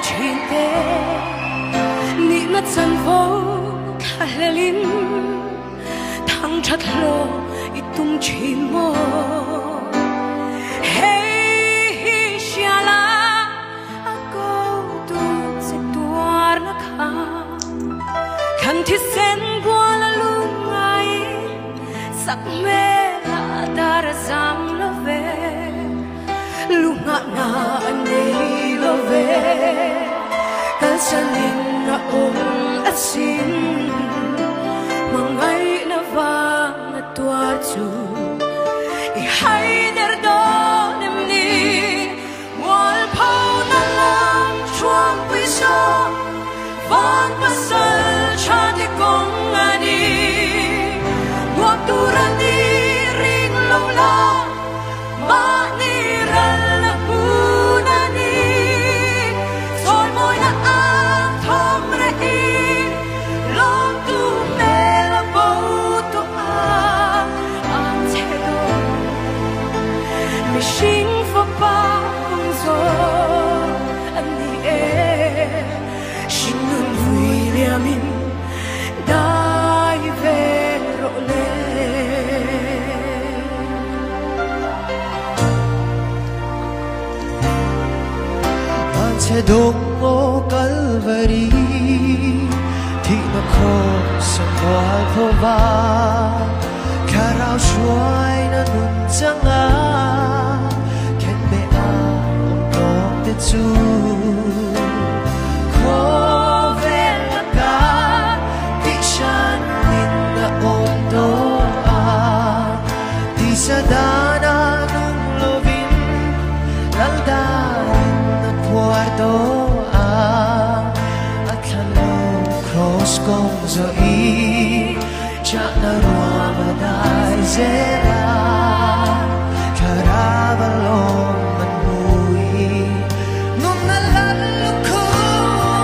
chinte ni na chan vo khalelin thang that lo itum chimo hey shala ako tu se tuar na khan thi sen qua la lungai sak me la dar zam lo ve lunga na nei lo ve kal sanin na asin mangai na vang na tuar chu I hai der do nem ni wal phau na lam chuang pi so van pasal cha de kong ani wa turani ring lo la ma ni ral na punani soy moi na ang thom re in long tu me la bo to ang che do me sing for pa kung so an ni sing nun vui liamin dai vero le Che dong o Calvary thi na cross ang wal pho ba karao shuai na nun changa ken be a ong tong te chu ko vel na ka ti shan min na ong do a ti sa dana nung lovin lalda Puerto at halong cross kong zoi Diyak na ruamaday zera Karabalong manhui Nung nalalo ko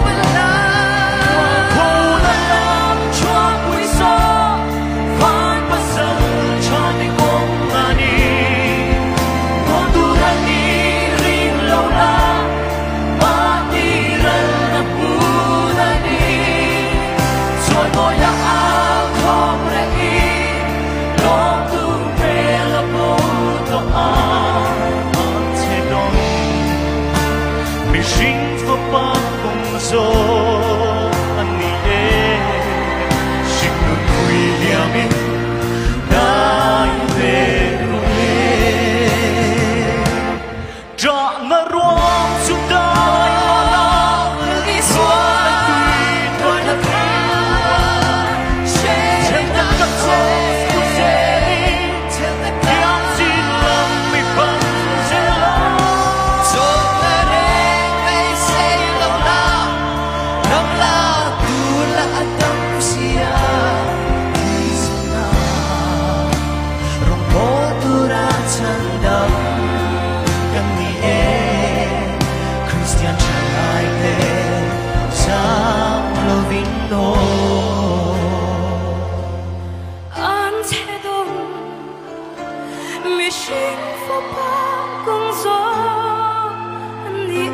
malang Wako na lang chuang wiso Fan pasal chani kong mani Konturan ni rin lola So ani sing nun vui liamin dai vero le ja na ruang su dai la li suai tu na ka she na ka so tu se ni yang sin lam mi pan se la so na re mai say lo la la tu la atam siya isna rong mo tu ra chandam yang ni Christian chanai te sam lovino an che dong mi sing for pa kung so ni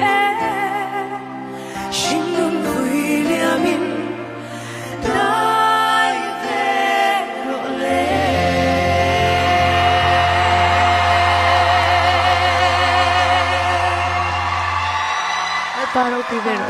sing nun vui liamin dai vero le Paro Tivero,